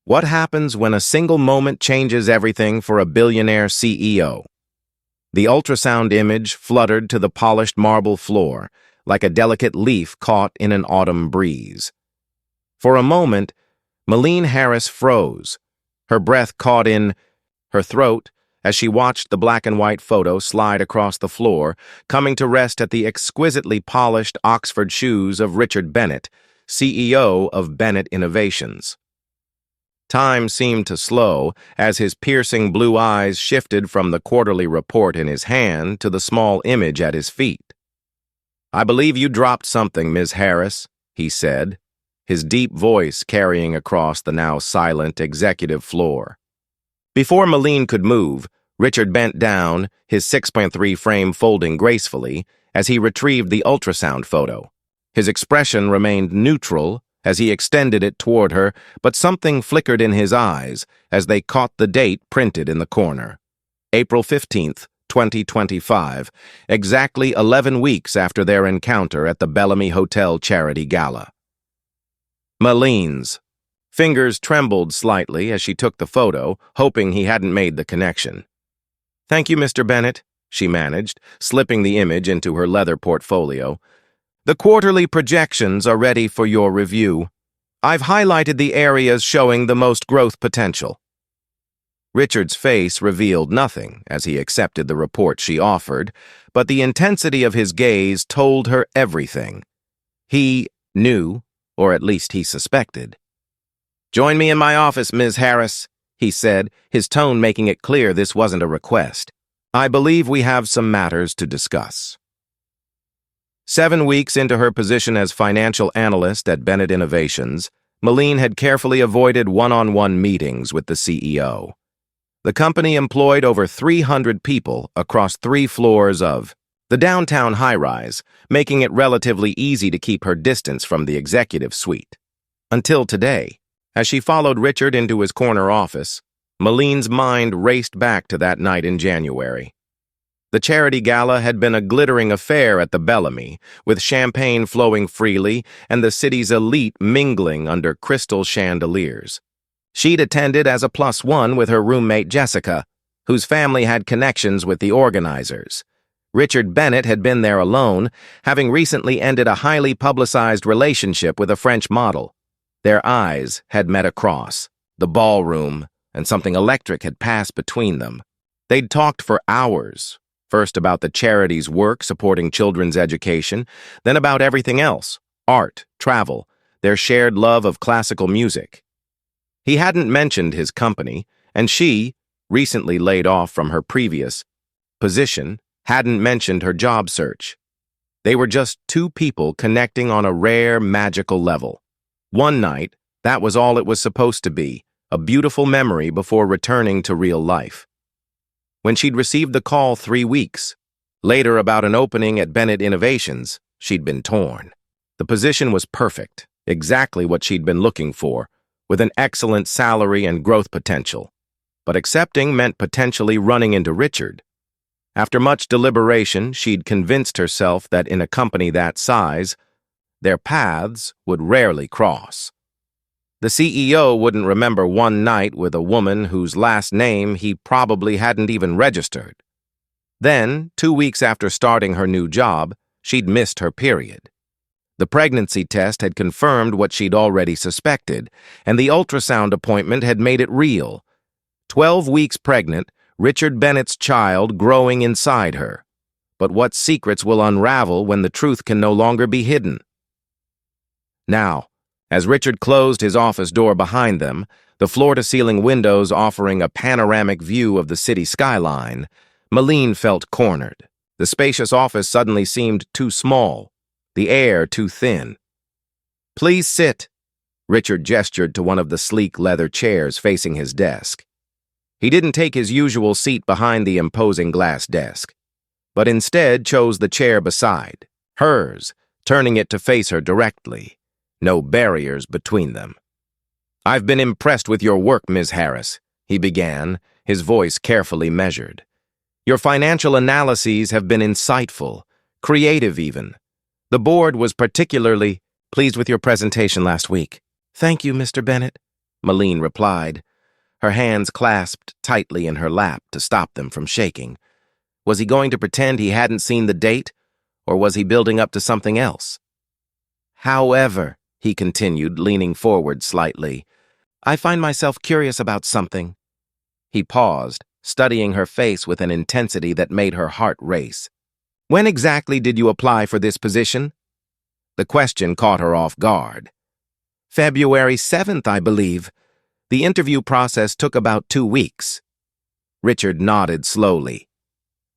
What happens when a single moment changes everything for a billionaire CEO? The ultrasound image fluttered to the polished marble floor, like a delicate leaf caught in an autumn breeze. For a moment, Meline Harris froze, her breath caught in her throat as she watched the black and white photo slide across the floor, coming to rest at the exquisitely polished Oxford shoes of Richard Bennett, CEO of Bennett Innovations. Time seemed to slow as his piercing blue eyes shifted from the quarterly report in his hand to the small image at his feet. "I believe you dropped something, Ms. Harris," he said, his deep voice carrying across the now silent executive floor. Before Meline could move, Richard bent down, his 6.3 frame folding gracefully, as he retrieved the ultrasound photo. His expression remained neutral as he extended it toward her, but something flickered in his eyes as they caught the date printed in the corner. April 15th, 2025, exactly 11 weeks after their encounter at the Bellamy Hotel Charity Gala. Meline's fingers trembled slightly as she took the photo, hoping he hadn't made the connection. "Thank you, Mr. Bennett," she managed, slipping the image into her leather portfolio. "The quarterly projections are ready for your review. I've highlighted the areas showing the most growth potential." Richard's face revealed nothing as he accepted the report she offered, but the intensity of his gaze told her everything. He knew, or at least he suspected. "Join me in my office, Ms. Harris," he said, his tone making it clear this wasn't a request. "I believe we have some matters to discuss." 7 weeks into her position as financial analyst at Bennett Innovations, Meline had carefully avoided one-on-one meetings with the CEO. The company employed over 300 people across 3 floors of the downtown high-rise, making it relatively easy to keep her distance from the executive suite. Until today, as she followed Richard into his corner office, Meline's mind raced back to that night in January. The charity gala had been a glittering affair at the Bellamy, with champagne flowing freely and the city's elite mingling under crystal chandeliers. She'd attended as a +1 with her roommate Jessica, whose family had connections with the organizers. Richard Bennett had been there alone, having recently ended a highly publicized relationship with a French model. Their eyes had met across the ballroom, and something electric had passed between them. They'd talked for hours, first about the charity's work supporting children's education, then about everything else, art, travel, their shared love of classical music. He hadn't mentioned his company, and she, recently laid off from her previous position, hadn't mentioned her job search. They were just 2 people connecting on a rare, magical level. One night, that was all it was supposed to be, a beautiful memory before returning to real life. When she'd received the call 3 weeks later about an opening at Bennett Innovations, she'd been torn. The position was perfect, exactly what she'd been looking for, with an excellent salary and growth potential. But accepting meant potentially running into Richard. After much deliberation, she'd convinced herself that in a company that size, their paths would rarely cross. The CEO wouldn't remember one night with a woman whose last name he probably hadn't even registered. Then, 2 weeks after starting her new job, she'd missed her period. The pregnancy test had confirmed what she'd already suspected, and the ultrasound appointment had made it real. 12 weeks pregnant, Richard Bennett's child growing inside her. But what secrets will unravel when the truth can no longer be hidden? Now, as Richard closed his office door behind them, the floor-to-ceiling windows offering a panoramic view of the city skyline, Meline felt cornered. The spacious office suddenly seemed too small, the air too thin. "Please sit," Richard gestured to one of the sleek leather chairs facing his desk. He didn't take his usual seat behind the imposing glass desk, but instead chose the chair beside, hers, turning it to face her directly. No barriers between them. "I've been impressed with your work, Ms. Harris," he began, his voice carefully measured. "Your financial analyses have been insightful, creative even. The board was particularly pleased with your presentation last week." "Thank you, Mr. Bennett," Meline replied, her hands clasped tightly in her lap to stop them from shaking. Was he going to pretend he hadn't seen the date, or was he building up to something else? However, he continued, leaning forward slightly, I find myself curious about something. He paused, studying her face with an intensity that made her heart race. When exactly did you apply for this position? The question caught her off guard. February 7th, I believe. The interview process took about 2 weeks. Richard nodded slowly.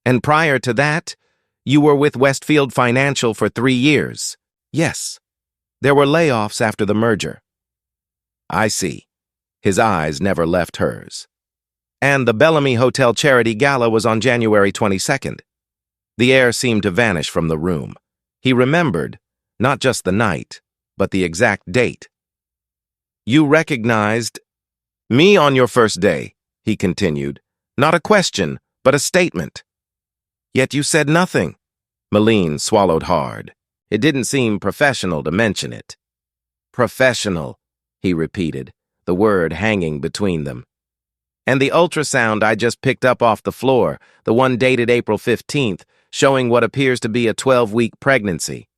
And prior to that, you were with Westfield Financial for 3 years. Yes. There were layoffs after the merger. I see. His eyes never left hers. And the Bellamy Hotel Charity Gala was on January 22nd. The air seemed to vanish from the room. He remembered, not just the night, but the exact date. You recognized me on your first day, he continued. Not a question, but a statement. Yet you said nothing. Meline swallowed hard. It didn't seem professional to mention it. Professional, he repeated, the word hanging between them. And the ultrasound I just picked up off the floor, the one dated April 15th, showing what appears to be a 12-week pregnancy.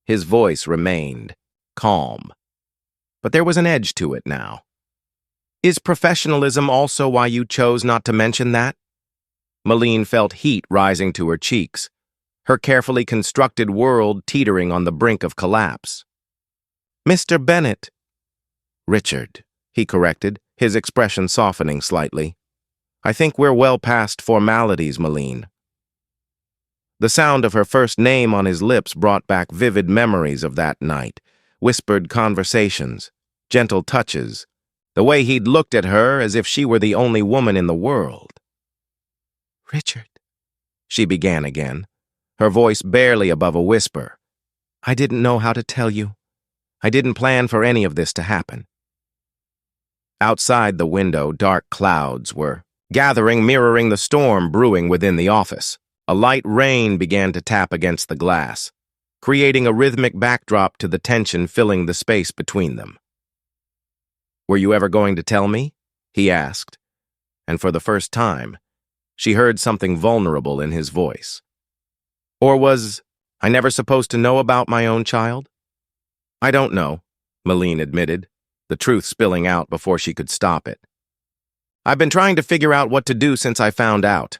His voice remained calm. But there was an edge to it now. Is professionalism also why you chose not to mention that? Meline felt heat rising to her cheeks, her carefully constructed world teetering on the brink of collapse. Mr. Bennett. Richard, he corrected, his expression softening slightly. I think we're well past formalities, Meline. The sound of her first name on his lips brought back vivid memories of that night, whispered conversations, gentle touches, the way he'd looked at her as if she were the only woman in the world. Richard, she began again, her voice barely above a whisper. I didn't know how to tell you. I didn't plan for any of this to happen. Outside the window, dark clouds were gathering, mirroring the storm brewing within the office. A light rain began to tap against the glass, creating a rhythmic backdrop to the tension filling the space between them. Were you ever going to tell me? He asked, and for the first time, she heard something vulnerable in his voice. Or was I never supposed to know about my own child? I don't know, Meline admitted, the truth spilling out before she could stop it. I've been trying to figure out what to do since I found out.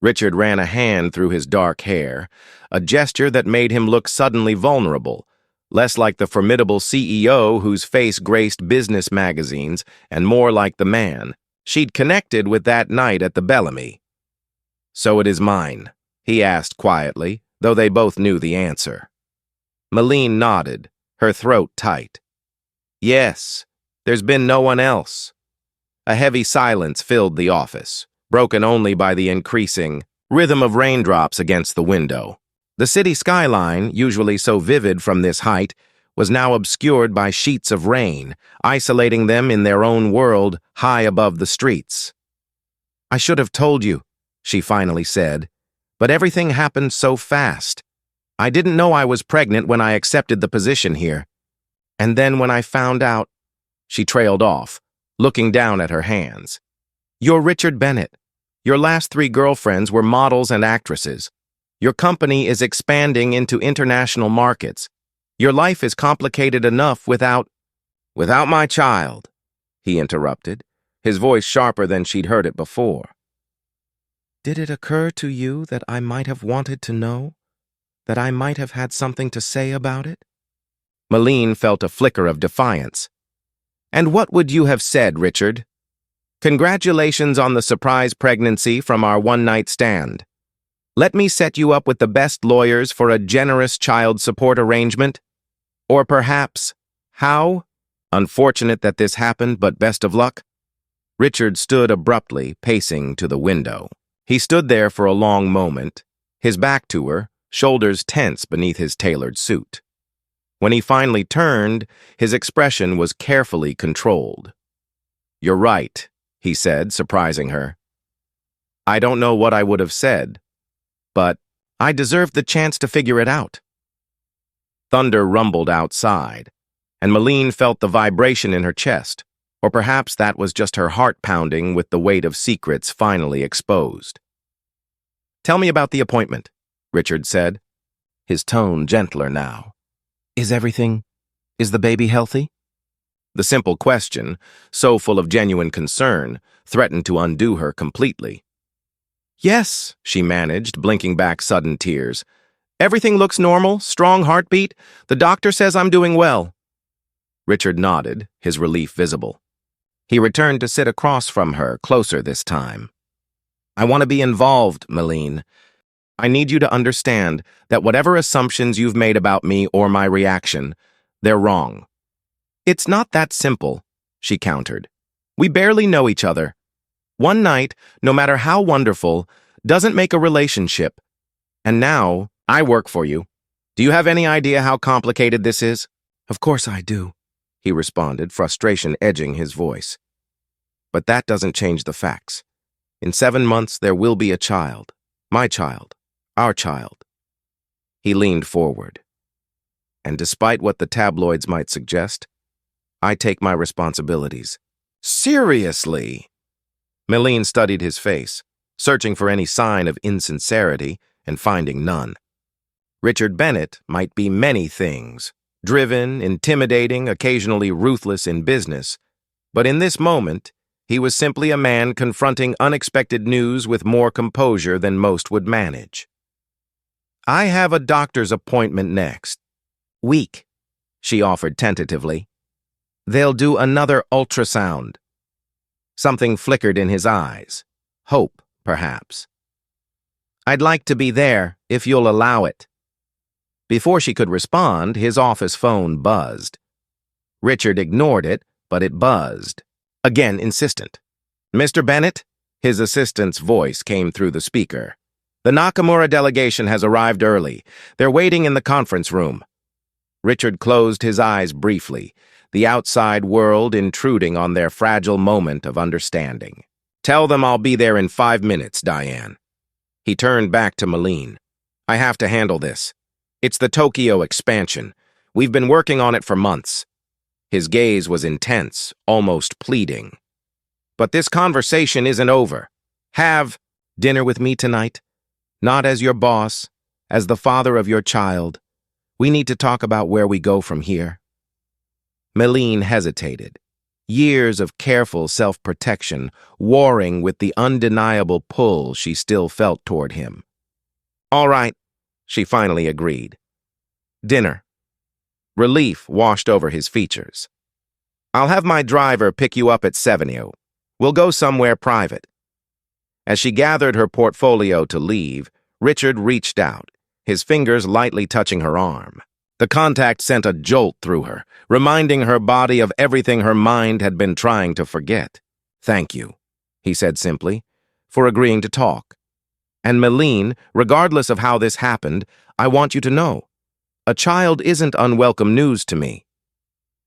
Richard ran a hand through his dark hair, a gesture that made him look suddenly vulnerable, less like the formidable CEO whose face graced business magazines and more like the man she'd connected with that night at the Bellamy. So it is mine, he asked quietly, though they both knew the answer. Meline nodded, her throat tight. Yes, there's been no one else. A heavy silence filled the office, broken only by the increasing rhythm of raindrops against the window. The city skyline, usually so vivid from this height, was now obscured by sheets of rain, isolating them in their own world high above the streets. I should have told you, she finally said, but everything happened so fast. I didn't know I was pregnant when I accepted the position here. And then when I found out, she trailed off, looking down at her hands. You're Richard Bennett. Your last 3 girlfriends were models and actresses. Your company is expanding into international markets. Your life is complicated enough without my child, he interrupted, his voice sharper than she'd heard it before. Did it occur to you that I might have wanted to know? That I might have had something to say about it? Meline felt a flicker of defiance. And what would you have said, Richard? Congratulations on the surprise pregnancy from our one-night stand. Let me set you up with the best lawyers for a generous child support arrangement? Or perhaps, how? Unfortunate that this happened, but best of luck? Richard stood abruptly, pacing to the window. He stood there for a long moment, his back to her, shoulders tense beneath his tailored suit. When he finally turned, his expression was carefully controlled. You're right, he said, surprising her. I don't know what I would have said, but I deserved the chance to figure it out. Thunder rumbled outside, and Meline felt the vibration in her chest, Or perhaps that was just her heart pounding with the weight of secrets finally exposed. "Tell me about the appointment," Richard said, his tone gentler now. Is the baby healthy?" The simple question, so full of genuine concern, threatened to undo her completely. "Yes," she managed, blinking back sudden tears. "Everything looks normal, strong heartbeat. The doctor says I'm doing well." Richard nodded, his relief visible. He returned to sit across from her, closer this time. "I want to be involved, Meline. I need you to understand that whatever assumptions you've made about me or my reaction, they're wrong." "It's not that simple," she countered. "We barely know each other. One night, no matter how wonderful, doesn't make a relationship. And now, I work for you. Do you have any idea how complicated this is?" "Of course I do," he responded, frustration edging his voice. "But that doesn't change the facts. In 7 months, there will be a child. My child. Our child." He leaned forward. "And despite what the tabloids might suggest, I take my responsibilities." "Seriously?" Meline studied his face, searching for any sign of insincerity and finding none. Richard Bennett might be many things, driven, intimidating, occasionally ruthless in business, but in this moment, he was simply a man confronting unexpected news with more composure than most would manage. "I have a doctor's appointment next week," she offered tentatively. "They'll do another ultrasound." Something flickered in his eyes. Hope, perhaps. "I'd like to be there, if you'll allow it." Before she could respond, his office phone buzzed. Richard ignored it, but it buzzed. Again insistent. "Mr. Bennett?" His assistant's voice came through the speaker. "The Nakamura delegation has arrived early. They're waiting in the conference room." Richard closed his eyes briefly, the outside world intruding on their fragile moment of understanding. "Tell them I'll be there in 5 minutes, Diane." He turned back to Meline. "I have to handle this. It's the Tokyo expansion. We've been working on it for months." His gaze was intense, almost pleading. "But this conversation isn't over. Have dinner with me tonight. Not as your boss, as the father of your child. We need to talk about where we go from here." Meline hesitated. Years of careful self-protection warring with the undeniable pull she still felt toward him. "All right," she finally agreed. "Dinner." Relief washed over his features. "I'll have my driver pick you up at 7. We'll go somewhere private." As she gathered her portfolio to leave, Richard reached out, his fingers lightly touching her arm. The contact sent a jolt through her, reminding her body of everything her mind had been trying to forget. "Thank you," he said simply, "for agreeing to talk. And Meline, regardless of how this happened, I want you to know, a child isn't unwelcome news to me.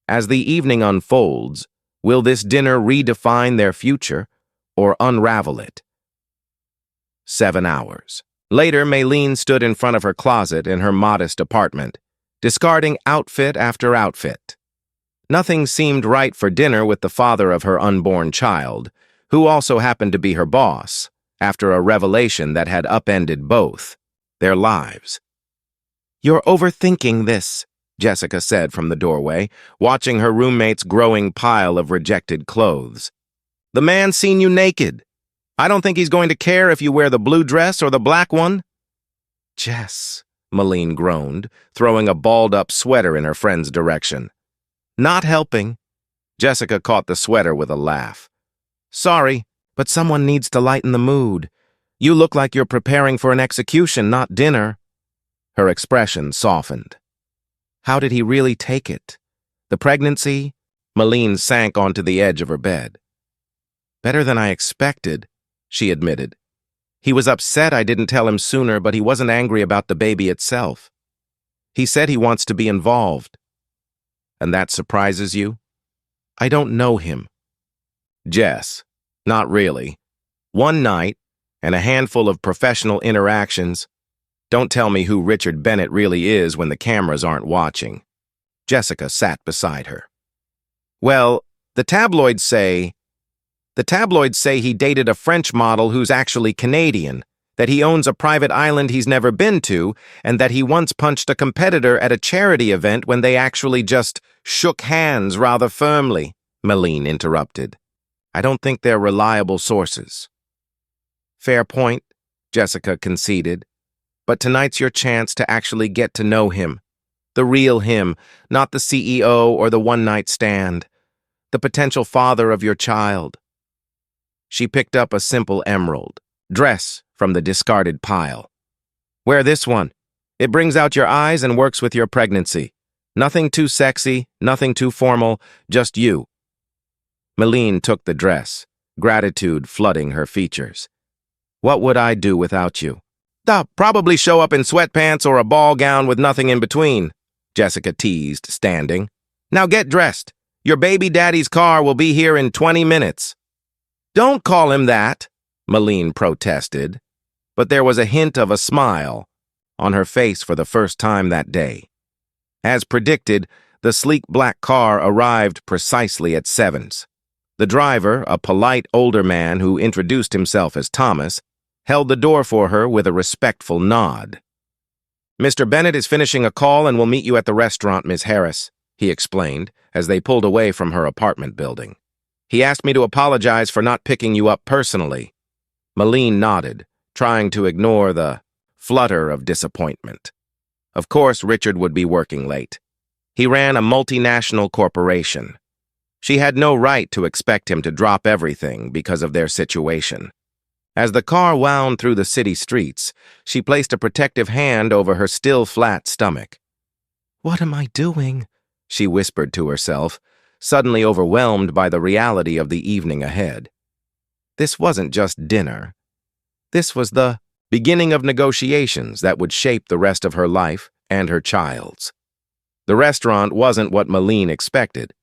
As the evening unfolds, will this dinner redefine their future or unravel it?" 7 hours. Later, Meline stood in front of her closet in her modest apartment, discarding outfit after outfit. Nothing seemed right for dinner with the father of her unborn child, who also happened to be her boss, after a revelation that had upended both their lives. "You're overthinking this," Jessica said from the doorway, watching her roommate's growing pile of rejected clothes. "The man's seen you naked. I don't think he's going to care if you wear the blue dress or the black one." "Jess," Meline groaned, throwing a balled-up sweater in her friend's direction. "Not helping." Jessica caught the sweater with a laugh. "Sorry, but someone needs to lighten the mood. You look like you're preparing for an execution, not dinner." Her expression softened. How did he really take it? The pregnancy? Meline sank onto the edge of her bed. "Better than I expected," she admitted. "He was upset I didn't tell him sooner, but he wasn't angry about the baby itself. He said he wants to be involved." "And that surprises you?" "I don't know him." "Jess, not really. One night, and a handful of professional interactions. Don't tell me who Richard Bennett really is when the cameras aren't watching." Jessica sat beside her. "Well, The tabloids say... The tabloids say he dated a French model who's actually Canadian, that he owns a private island he's never been to, and that he once punched a competitor at a charity event when they actually just shook hands rather firmly, Meline interrupted. I don't think they're reliable sources. Fair point, Jessica conceded. But tonight's your chance to actually get to know him. The real him, not the CEO or the one-night stand. The potential father of your child. She picked up a simple emerald dress from the discarded pile. Wear this one. It brings out your eyes and works with your pregnancy. Nothing too sexy, nothing too formal, just you. Meline took the dress, gratitude flooding her features. What would I do without you? Probably show up in sweatpants or a ball gown with nothing in between, Jessica teased, standing. Now get dressed. Your baby daddy's car will be here in 20 minutes. Don't call him that, Meline protested, but there was a hint of a smile on her face for the first time that day. As predicted, the sleek black car arrived precisely at 7's. The driver, a polite older man who introduced himself as Thomas, held the door for her with a respectful nod. Mr. Bennett is finishing a call and will meet you at the restaurant, Miss Harris, he explained, as they pulled away from her apartment building. He asked me to apologize for not picking you up personally. Meline nodded, trying to ignore the flutter of disappointment. Of course, Richard would be working late. He ran a multinational corporation. She had no right to expect him to drop everything because of their situation. As the car wound through the city streets, she placed a protective hand over her still flat stomach. What am I doing? She whispered to herself, suddenly overwhelmed by the reality of the evening ahead. This wasn't just dinner. This was the beginning of negotiations that would shape the rest of her life and her child's. The restaurant wasn't what Meline expected.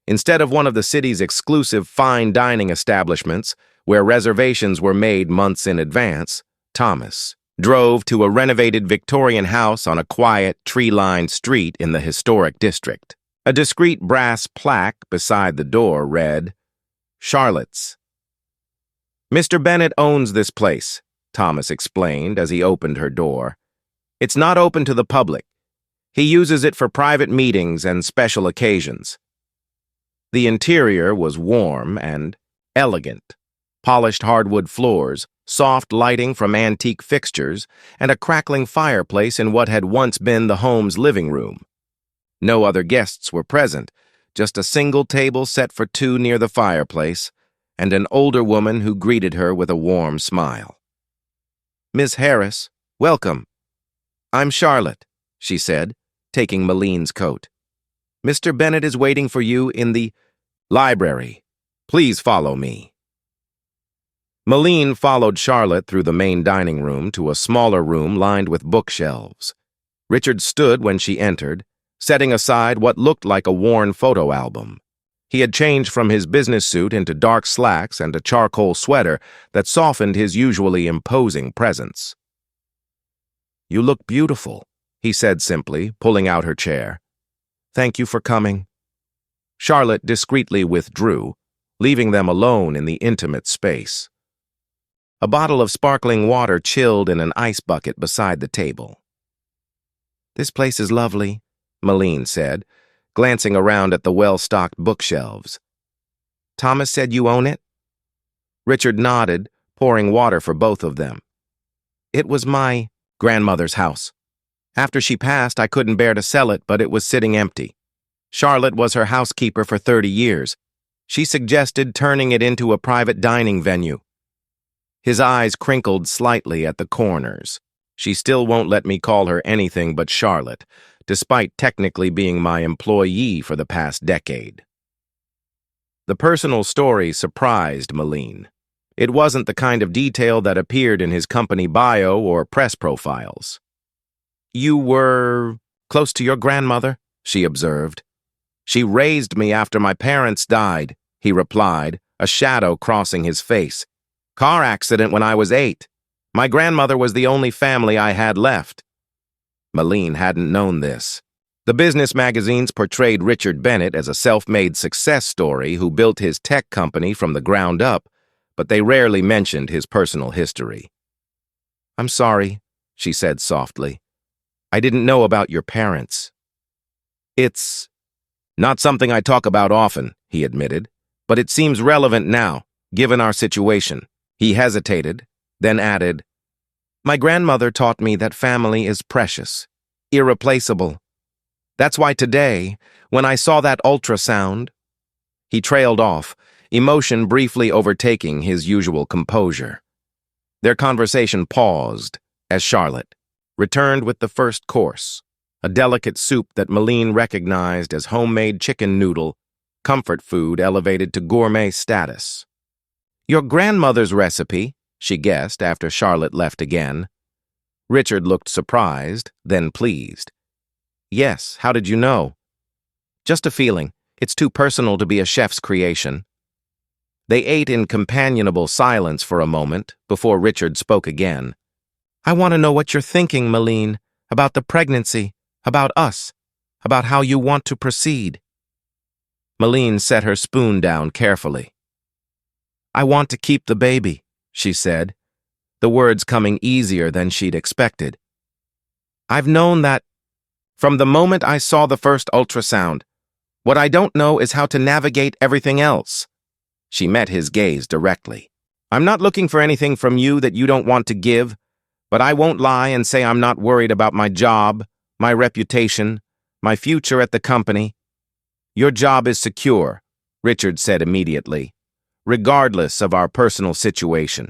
Instead of one of the city's exclusive fine dining establishments, where reservations were made months in advance, Thomas drove to a renovated Victorian house on a quiet, tree-lined street in the historic district. A discreet brass plaque beside the door read, Charlotte's. Mr. Bennett owns this place, Thomas explained as he opened her door. It's not open to the public. He uses it for private meetings and special occasions. The interior was warm and elegant. Polished hardwood floors, soft lighting from antique fixtures, and a crackling fireplace in what had once been the home's living room. No other guests were present, just a single table set for two near the fireplace, and an older woman who greeted her with a warm smile. Miss Harris, welcome. I'm Charlotte, she said, taking Meline's coat. Mr. Bennett is waiting for you in the library. Please follow me. Meline followed Charlotte through the main dining room to a smaller room lined with bookshelves. Richard stood when she entered, setting aside what looked like a worn photo album. He had changed from his business suit into dark slacks and a charcoal sweater that softened his usually imposing presence. You look beautiful, he said simply, pulling out her chair. Thank you for coming. Charlotte discreetly withdrew, leaving them alone in the intimate space. A bottle of sparkling water chilled in an ice bucket beside the table. This place is lovely, Meline said, glancing around at the well-stocked bookshelves. Thomas said you own it? Richard nodded, pouring water for both of them. It was my grandmother's house. After she passed, I couldn't bear to sell it, but it was sitting empty. Charlotte was her housekeeper for 30 years. She suggested turning it into a private dining venue. His eyes crinkled slightly at the corners. She still won't let me call her anything but Charlotte, despite technically being my employee for the past decade. The personal story surprised Meline. It wasn't the kind of detail that appeared in his company bio or press profiles. You were close to your grandmother, she observed. She raised me after my parents died, he replied, a shadow crossing his face. Car accident when I was 8. My grandmother was the only family I had left. Meline hadn't known this. The business magazines portrayed Richard Bennett as a self-made success story who built his tech company from the ground up, but they rarely mentioned his personal history. "I'm sorry," she said softly. "I didn't know about your parents." "It's not something I talk about often," he admitted, "but it seems relevant now, given our situation." He hesitated, then added, "My grandmother taught me that family is precious, irreplaceable. That's why today, when I saw that ultrasound—" He trailed off, emotion briefly overtaking his usual composure. Their conversation paused as Charlotte returned with the first course, a delicate soup that Meline recognized as homemade chicken noodle, comfort food elevated to gourmet status. "Your grandmother's recipe," she guessed after Charlotte left again. Richard looked surprised, then pleased. "Yes, how did you know?" "Just a feeling. It's too personal to be a chef's creation." They ate in companionable silence for a moment before Richard spoke again. "I want to know what you're thinking, Meline, about the pregnancy, about us, about how you want to proceed." Meline set her spoon down carefully. "I want to keep the baby," she said, the words coming easier than she'd expected. "I've known that from the moment I saw the first ultrasound. What I don't know is how to navigate everything else." She met his gaze directly. "I'm not looking for anything from you that you don't want to give, but I won't lie and say I'm not worried about my job, my reputation, my future at the company." "Your job is secure," Richard said immediately, "regardless of our personal situation."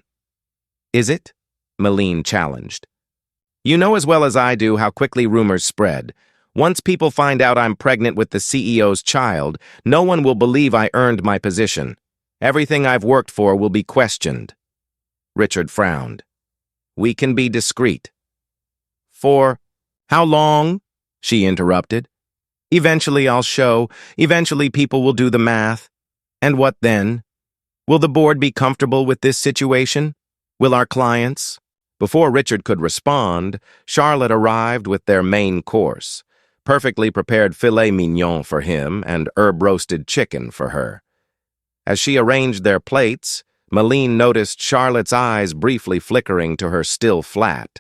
"Is it?" Meline challenged. "You know as well as I do how quickly rumors spread. Once people find out I'm pregnant with the CEO's child, no one will believe I earned my position. Everything I've worked for will be questioned." Richard frowned. "We can be discreet." "For how long?" she interrupted. "Eventually I'll show. Eventually people will do the math. And what then? Will the board be comfortable with this situation? Will our clients?" Before Richard could respond, Charlotte arrived with their main course, perfectly prepared filet mignon for him and herb-roasted chicken for her. As she arranged their plates, Meline noticed Charlotte's eyes briefly flickering to her still flat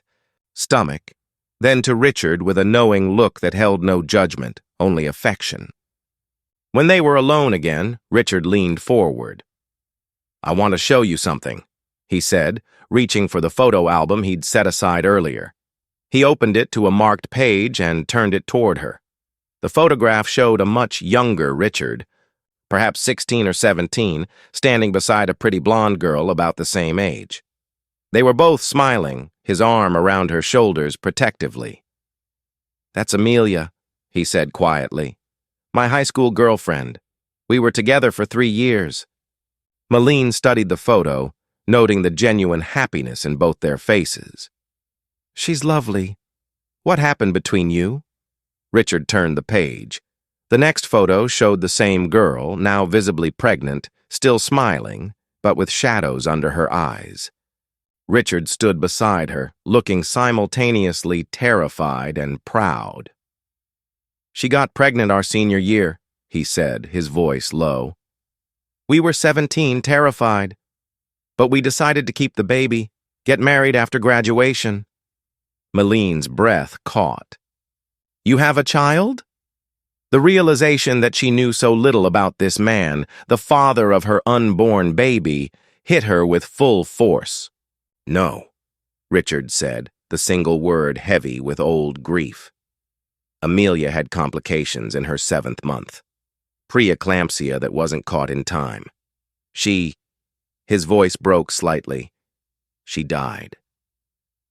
stomach, then to Richard with a knowing look that held no judgment, only affection. When they were alone again, Richard leaned forward. "I want to show you something," he said, reaching for the photo album he'd set aside earlier. He opened it to a marked page and turned it toward her. The photograph showed a much younger Richard, perhaps 16 or 17, standing beside a pretty blonde girl about the same age. They were both smiling, his arm around her shoulders protectively. "That's Amelia," he said quietly. "My high school girlfriend. We were together for 3 years. Meline studied the photo, noting the genuine happiness in both their faces. "She's lovely. What happened between you?" Richard turned the page. The next photo showed the same girl, now visibly pregnant, still smiling, but with shadows under her eyes. Richard stood beside her, looking simultaneously terrified and proud. "She got pregnant our senior year," he said, his voice low. "We were 17, terrified. But we decided to keep the baby, get married after graduation." Meline's breath caught. "You have a child?" The realization that she knew so little about this man, the father of her unborn baby, hit her with full force. "No," Richard said, the single word heavy with old grief. Amelia had complications in her 7th month. Preeclampsia that wasn't caught in time. His voice broke slightly. She died.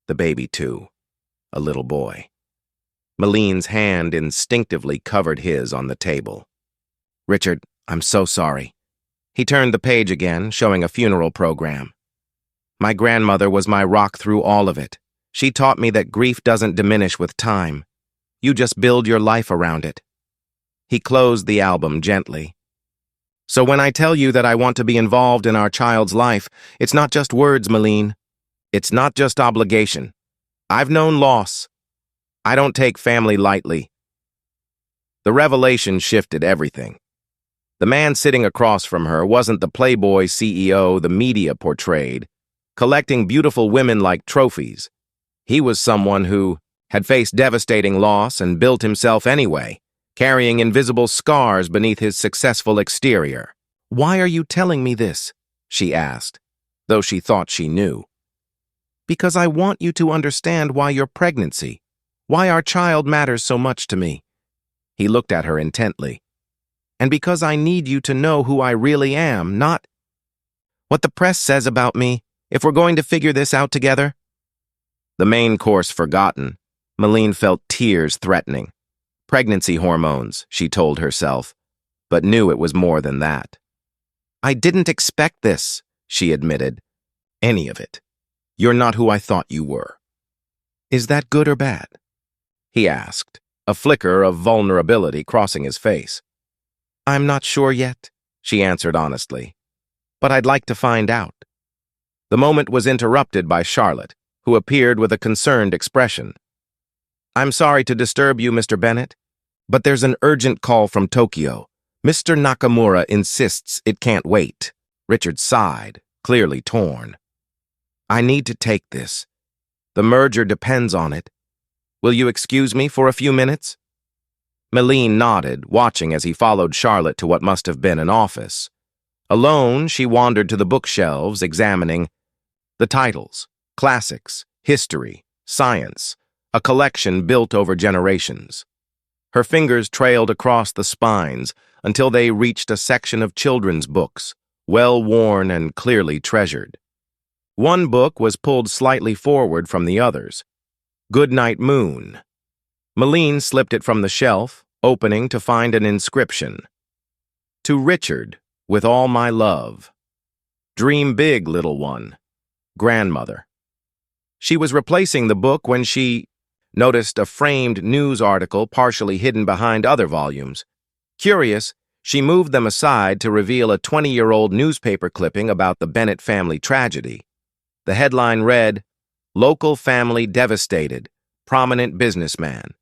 The baby, too. A little boy. Meline's hand instinctively covered his on the table. "Richard, I'm so sorry." He turned the page again, showing a funeral program. "My grandmother was my rock through all of it. She taught me that grief doesn't diminish with time. You just build your life around it." He closed the album gently. "So when I tell you that I want to be involved in our child's life, it's not just words, Meline. It's not just obligation. I've known loss. I don't take family lightly." The revelation shifted everything. The man sitting across from her wasn't the playboy CEO the media portrayed, collecting beautiful women like trophies. He was someone who had faced devastating loss and built himself anyway, carrying invisible scars beneath his successful exterior. "Why are you telling me this?" she asked, though she thought she knew. "Because I want you to understand why your pregnancy, why our child matters so much to me." He looked at her intently. "And because I need you to know who I really am, not what the press says about me, if we're going to figure this out together." The main course forgotten, Meline felt tears threatening. Pregnancy hormones, she told herself, but knew it was more than that. "I didn't expect this," she admitted. "Any of it. You're not who I thought you were." "Is that good or bad?" he asked, a flicker of vulnerability crossing his face. "I'm not sure yet," she answered honestly, "but I'd like to find out." The moment was interrupted by Charlotte, who appeared with a concerned expression. "I'm sorry to disturb you, Mr. Bennett, but there's an urgent call from Tokyo. Mr. Nakamura insists it can't wait." Richard sighed, clearly torn. "I need to take this. The merger depends on it. Will you excuse me for a few minutes?" Meline nodded, watching as he followed Charlotte to what must have been an office. Alone, she wandered to the bookshelves, examining the titles, classics, history, science, a collection built over generations. Her fingers trailed across the spines until they reached a section of children's books, well-worn and clearly treasured. One book was pulled slightly forward from the others. "Goodnight Moon." Meline slipped it from the shelf, opening to find an inscription. "To Richard, with all my love. Dream big, little one. Grandmother." She was replacing the book when she noticed a framed news article partially hidden behind other volumes. Curious, she moved them aside to reveal a 20-year-old newspaper clipping about the Bennett family tragedy. The headline read, "Local family devastated, prominent businessman.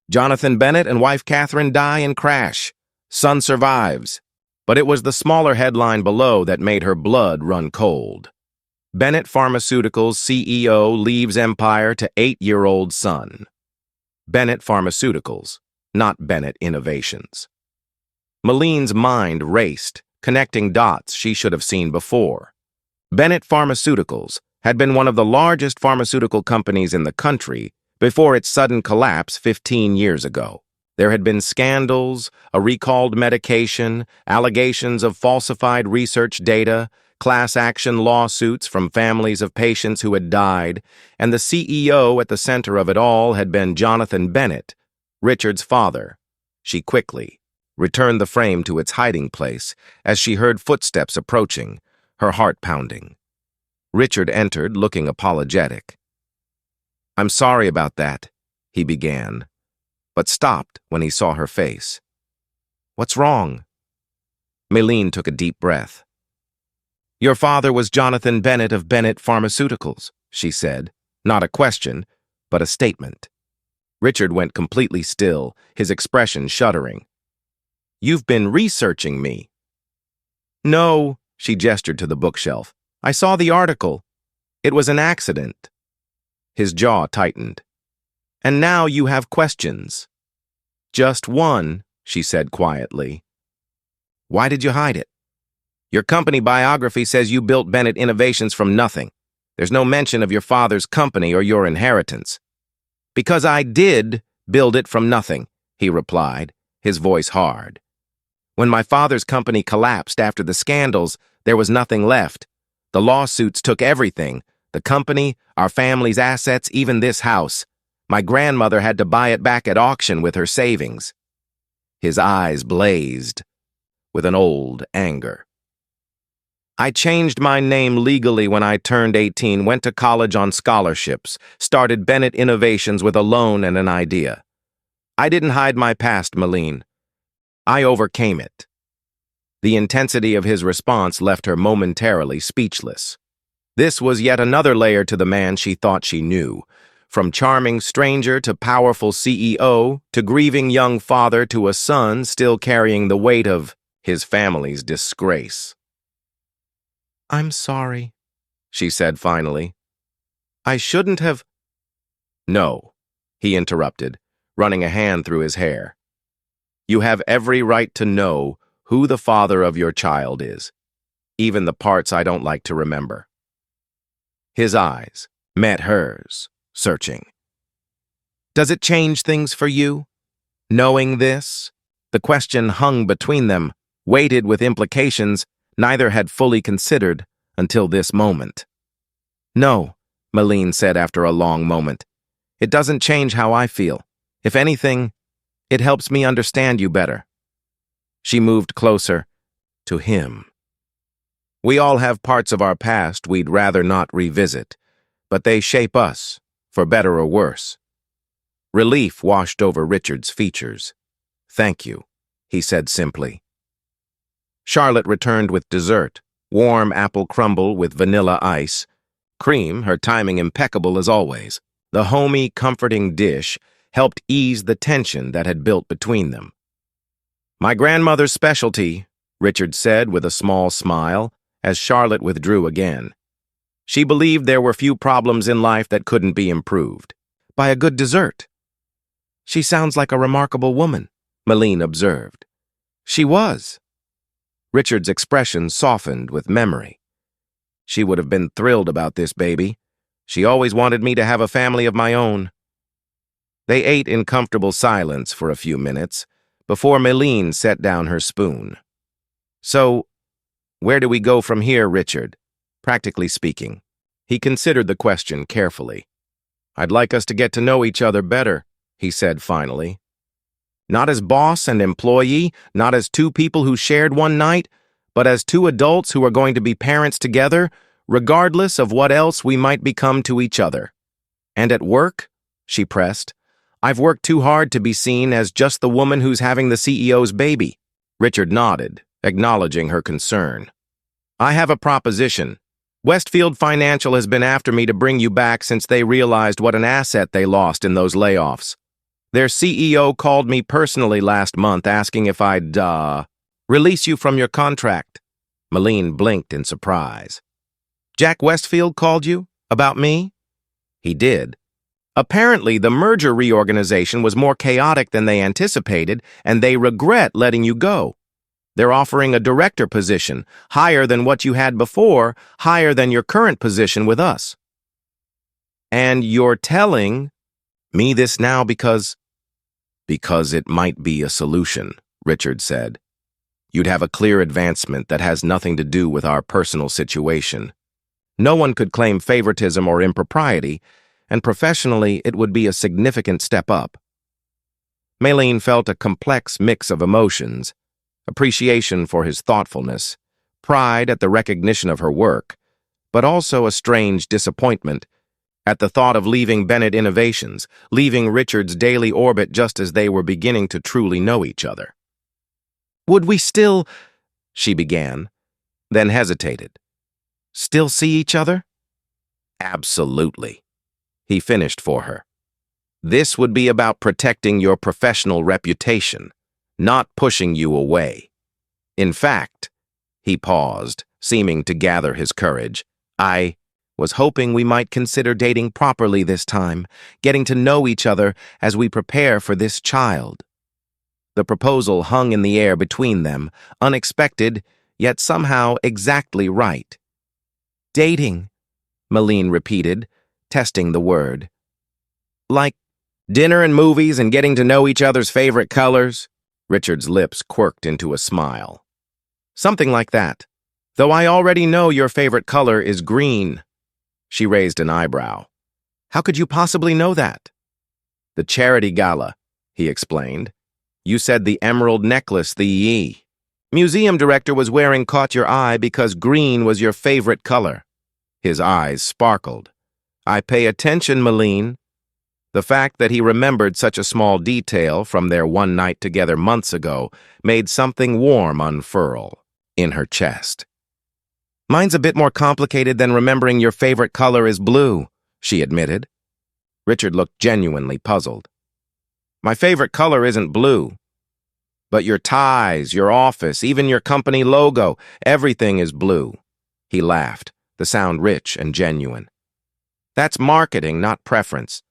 Jonathan Bennett and wife Catherine die in crash. Son survives." But it was the smaller headline below that made her blood run cold. "Bennett Pharmaceuticals CEO leaves empire to 8-year-old son." Bennett Pharmaceuticals, not Bennett Innovations. Meline's mind raced, connecting dots she should have seen before. Bennett Pharmaceuticals had been one of the largest pharmaceutical companies in the country before its sudden collapse 15 years ago. There had been scandals, a recalled medication, allegations of falsified research data, class action lawsuits from families of patients who had died, and the CEO at the center of it all had been Jonathan Bennett, Richard's father. She quickly returned the frame to its hiding place as she heard footsteps approaching, her heart pounding. Richard entered, looking apologetic. "I'm sorry about that," he began, but stopped when he saw her face. "What's wrong?" Meline took a deep breath. "Your father was Jonathan Bennett of Bennett Pharmaceuticals," she said, not a question, but a statement. Richard went completely still, his expression shuddering. "You've been researching me." "No," she gestured to the bookshelf. "I saw the article. It was an accident." His jaw tightened. "And now you have questions." "Just one," she said quietly. "Why did you hide it? Your company biography says you built Bennett Innovations from nothing. There's no mention of your father's company or your inheritance." "Because I did build it from nothing," he replied, his voice hard. "When my father's company collapsed after the scandals, there was nothing left. The lawsuits took everything, the company, our family's assets, even this house. My grandmother had to buy it back at auction with her savings." His eyes blazed with an old anger. "I changed my name legally when I turned 18, went to college on scholarships, started Bennett Innovations with a loan and an idea. I didn't hide my past, Meline. I overcame it." The intensity of his response left her momentarily speechless. This was yet another layer to the man she thought she knew. From charming stranger to powerful CEO to grieving young father to a son still carrying the weight of his family's disgrace. "I'm sorry," she said finally. "I shouldn't have—" "No," he interrupted, running a hand through his hair. "You have every right to know who the father of your child is, even the parts I don't like to remember." His eyes met hers, searching. "Does it change things for you, knowing this?" The question hung between them, weighted with implications neither had fully considered until this moment. "No," Meline said after a long moment. "It doesn't change how I feel. If anything, it helps me understand you better." She moved closer to him. "We all have parts of our past we'd rather not revisit, but they shape us, for better or worse." Relief washed over Richard's features. "Thank you," he said simply. Charlotte returned with dessert, warm apple crumble with vanilla ice. Cream, her timing impeccable as always. The homey, comforting dish helped ease the tension that had built between them. "My grandmother's specialty," Richard said with a small smile, as Charlotte withdrew again. She believed there were few problems in life that couldn't be improved by a good dessert. "She sounds like a remarkable woman," Meline observed. "She was." Richard's expression softened with memory. "She would have been thrilled about this baby. She always wanted me to have a family of my own." They ate in comfortable silence for a few minutes before Meline set down her spoon. "So, where do we go from here, Richard? Practically speaking." He considered the question carefully. "I'd like us to get to know each other better," he said finally. "Not as boss and employee, not as two people who shared one night, but as two adults who are going to be parents together, regardless of what else we might become to each other." "And at work?" she pressed. "I've worked too hard to be seen as just the woman who's having the CEO's baby." Richard nodded, acknowledging her concern. "I have a proposition. Westfield Financial has been after me to bring you back since they realized what an asset they lost in those layoffs. Their CEO called me personally last month asking if I'd, release you from your contract." Meline blinked in surprise. "Jack Westfield called you? About me?" "He did. Apparently, the merger reorganization was more chaotic than they anticipated, and they regret letting you go. They're offering a director position, higher than what you had before, higher than your current position with us." "And you're telling me this now because—" "Because it might be a solution," Richard said. "You'd have a clear advancement that has nothing to do with our personal situation. No one could claim favoritism or impropriety, and professionally it would be a significant step up." Meline felt a complex mix of emotions, appreciation for his thoughtfulness, pride at the recognition of her work, but also a strange disappointment at the thought of leaving Bennett Innovations, leaving Richard's daily orbit just as they were beginning to truly know each other. "Would we still—" she began, then hesitated. "Still see each other?" "Absolutely," he finished for her. "This would be about protecting your professional reputation, not pushing you away. In fact," he paused, seeming to gather his courage, "I was hoping we might consider dating properly this time, getting to know each other as we prepare for this child." The proposal hung in the air between them, unexpected, yet somehow exactly right. "Dating," Meline repeated, testing the word. "Like dinner and movies and getting to know each other's favorite colors?" Richard's lips quirked into a smile. "Something like that. Though I already know your favorite color is green." She raised an eyebrow. "How could you possibly know that?" "The charity gala," he explained. "You said the emerald necklace the museum director was wearing caught your eye because green was your favorite color." His eyes sparkled. "I pay attention, Meline." The fact that he remembered such a small detail from their one night together months ago made something warm unfurl in her chest. "Mine's a bit more complicated than remembering your favorite color is blue," she admitted. Richard looked genuinely puzzled. My favorite color isn't blue. But your ties, your office, even your company logo, everything is blue. He laughed, the sound rich and genuine. That's marketing, not preference.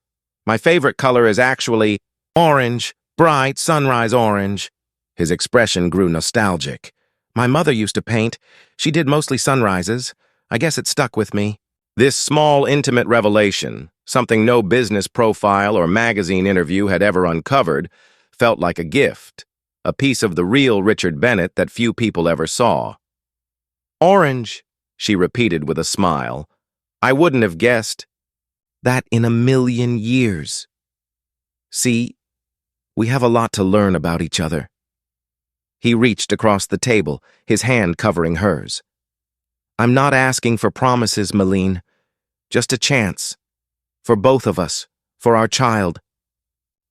My favorite color is actually orange, bright sunrise orange. His expression grew nostalgic. My mother used to paint. She did mostly sunrises. I guess it stuck with me. This small, intimate revelation, something no business profile or magazine interview had ever uncovered, felt like a gift, a piece of the real Richard Bennett that few people ever saw. Orange, she repeated with a smile. I wouldn't have guessed that in a million years. See, we have a lot to learn about each other. He reached across the table, his hand covering hers. I'm not asking for promises, Meline. Just a chance. For both of us. For our child.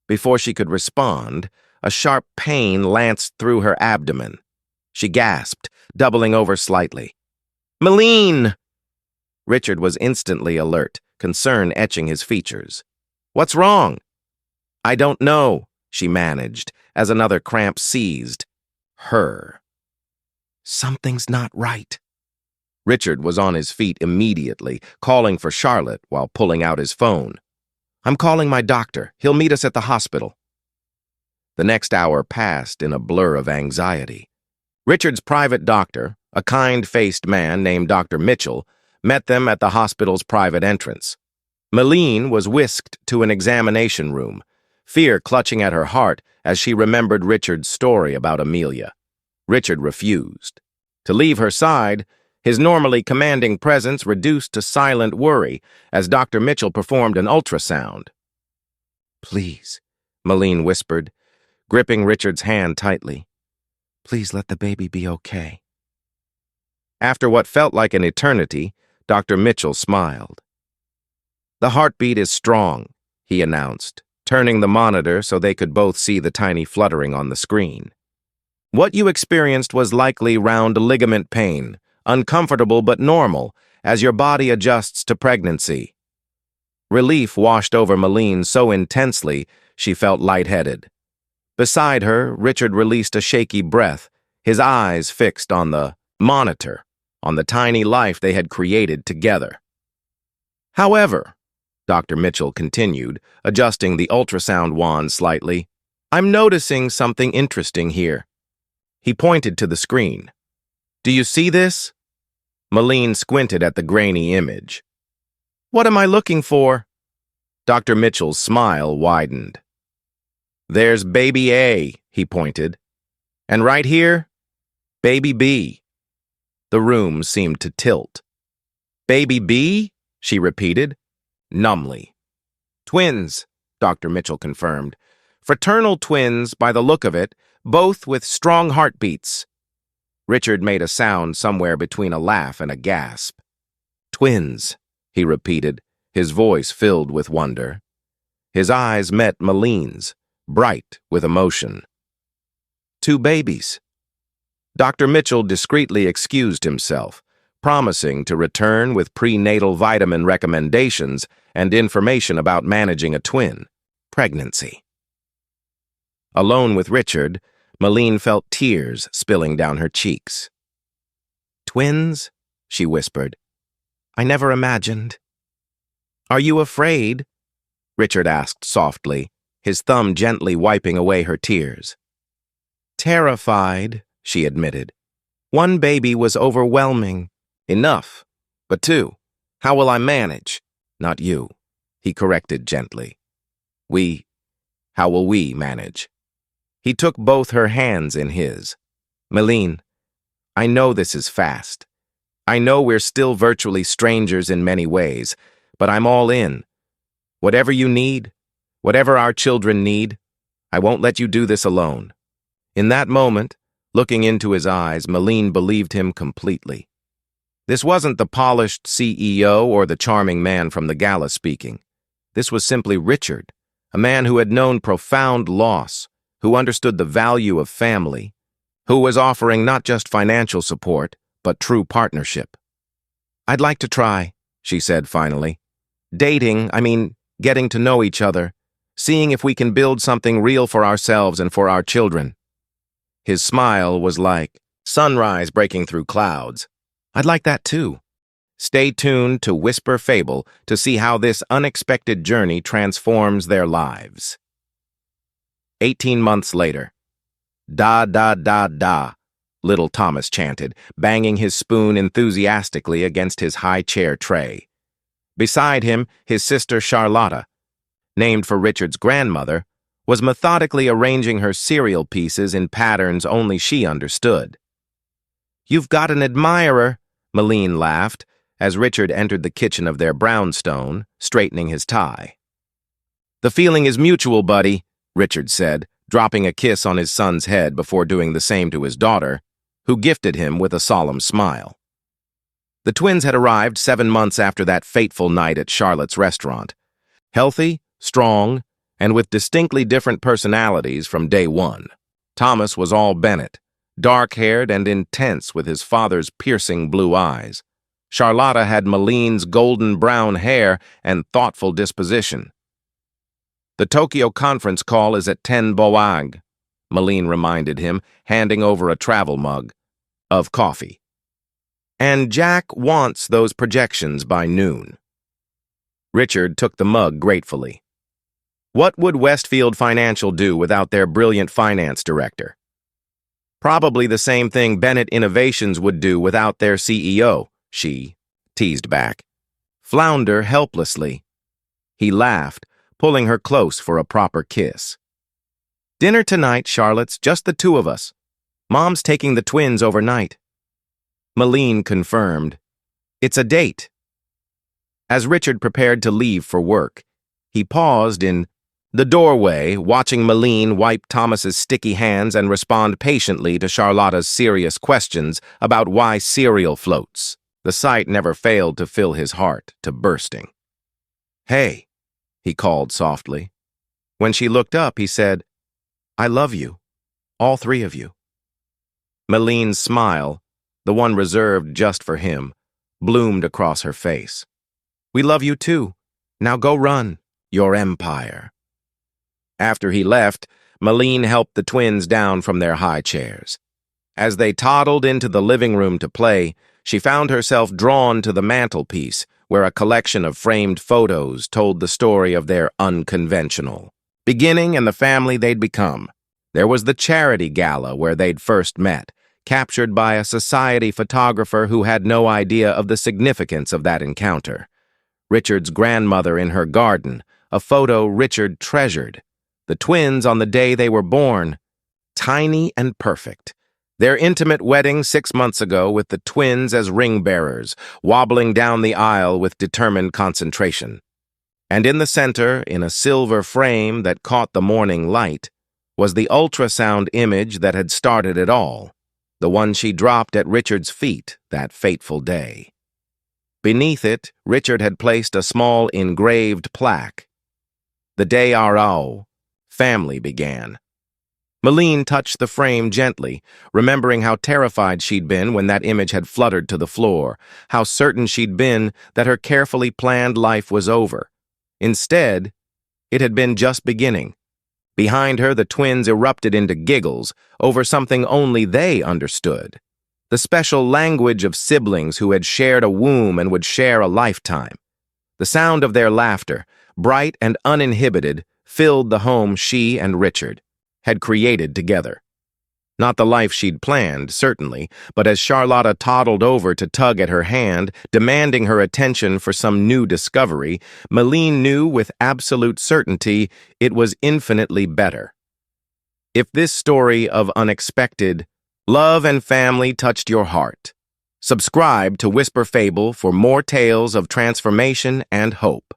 Before she could respond, a sharp pain lanced through her abdomen. She gasped, doubling over slightly. Meline! Richard was instantly alert, concern etching his features. What's wrong? I don't know, she managed, as another cramp seized her. Something's not right. Richard was on his feet immediately, calling for Charlotte while pulling out his phone. I'm calling my doctor. He'll meet us at the hospital. The next hour passed in a blur of anxiety. Richard's private doctor, a kind-faced man named Dr. Mitchell, met them at the hospital's private entrance. Meline was whisked to an examination room, fear clutching at her heart as she remembered Richard's story about Amelia. Richard refused. To leave her side, his normally commanding presence reduced to silent worry as Dr. Mitchell performed an ultrasound. Please, Meline whispered, gripping Richard's hand tightly. Please let the baby be okay. After what felt like an eternity, Dr. Mitchell smiled. The heartbeat is strong, he announced, turning the monitor so they could both see the tiny fluttering on the screen. What you experienced was likely round ligament pain, uncomfortable but normal, as your body adjusts to pregnancy. Relief washed over Meline so intensely she felt lightheaded. Beside her, Richard released a shaky breath, his eyes fixed on the monitor, on the tiny life they had created together. However, Dr. Mitchell continued, adjusting the ultrasound wand slightly, I'm noticing something interesting here. He pointed to the screen. Do you see this? Meline squinted at the grainy image. What am I looking for? Dr. Mitchell's smile widened. There's baby A, he pointed. And right here, baby B. The room seemed to tilt. Baby B? She repeated, numbly. Twins, Dr. Mitchell confirmed. Fraternal twins, by the look of it, both with strong heartbeats. Richard made a sound somewhere between a laugh and a gasp. Twins, he repeated, his voice filled with wonder. His eyes met Meline's, bright with emotion. 2 babies. Dr. Mitchell discreetly excused himself, promising to return with prenatal vitamin recommendations and information about managing a twin pregnancy. Alone with Richard, Meline felt tears spilling down her cheeks. Twins? She whispered. I never imagined. Are you afraid? Richard asked softly, his thumb gently wiping away her tears. Terrified, she admitted. 1 baby was overwhelming. Enough. But 2. How will I manage? Not you, he corrected gently. How will we manage? He took both her hands in his. Meline, I know this is fast. I know we're still virtually strangers in many ways, but I'm all in. Whatever you need, whatever our children need, I won't let you do this alone. In that moment, looking into his eyes, Meline believed him completely. This wasn't the polished CEO or the charming man from the gala speaking. This was simply Richard, a man who had known profound loss, who understood the value of family, who was offering not just financial support, but true partnership. I'd like to try, she said finally. getting to know each other, seeing if we can build something real for ourselves and for our children." His smile was like sunrise breaking through clouds. "I'd like that too." Stay tuned to Whisper Fable to see how this unexpected journey transforms their lives. 18 months later. "Da, da, da, da," little Thomas chanted, banging his spoon enthusiastically against his high chair tray. Beside him, his sister Charlotta, named for Richard's grandmother, was methodically arranging her cereal pieces in patterns only she understood. "You've got an admirer," Meline laughed, as Richard entered the kitchen of their brownstone, straightening his tie. "The feeling is mutual, buddy," Richard said, dropping a kiss on his son's head before doing the same to his daughter, who gifted him with a solemn smile. The twins had arrived 7 months after that fateful night at Charlotte's restaurant, healthy, strong, and with distinctly different personalities from day one. Thomas was all Bennett, dark-haired and intense with his father's piercing blue eyes. Charlotta had Meline's golden brown hair and thoughtful disposition. "The Tokyo conference call is at 10 Boag," Meline reminded him, handing over a travel mug of coffee. "And Jack wants those projections by noon." Richard took the mug gratefully. What would Westfield Financial do without their brilliant finance director? Probably the same thing Bennett Innovations would do without their CEO, she teased back. "Flounder helplessly." He laughed, pulling her close for a proper kiss. "Dinner tonight, Charlotte's just the two of us. Mom's taking the twins overnight." Meline confirmed. "It's a date." As Richard prepared to leave for work, he paused in the doorway, watching Meline wipe Thomas's sticky hands and respond patiently to Charlotta's serious questions about why cereal floats. The sight never failed to fill his heart to bursting. "Hey," he called softly. When she looked up, he said, "I love you, all three of you." Meline's smile, the one reserved just for him, bloomed across her face. "We love you too. Now go run your empire." After he left, Meline helped the twins down from their high chairs. As they toddled into the living room to play, she found herself drawn to the mantelpiece, where a collection of framed photos told the story of their unconventional beginning and the family they'd become. There was the charity gala where they'd first met, captured by a society photographer who had no idea of the significance of that encounter. Richard's grandmother in her garden, a photo Richard treasured. The twins on the day they were born, tiny and perfect. Their intimate wedding 6 months ago with the twins as ring-bearers, wobbling down the aisle with determined concentration. And in the center, in a silver frame that caught the morning light, was the ultrasound image that had started it all, the one she dropped at Richard's feet that fateful day. Beneath it, Richard had placed a small engraved plaque. "The day our family began." Meline touched the frame gently, remembering how terrified she'd been when that image had fluttered to the floor, how certain she'd been that her carefully planned life was over. Instead, it had been just beginning. Behind her, the twins erupted into giggles over something only they understood. The special language of siblings who had shared a womb and would share a lifetime. The sound of their laughter, bright and uninhibited, filled the home she and Richard had created together. Not the life she'd planned, certainly, but as Charlotta toddled over to tug at her hand, demanding her attention for some new discovery, Meline knew with absolute certainty it was infinitely better. If this story of unexpected love and family touched your heart, subscribe to Whisper Fable for more tales of transformation and hope.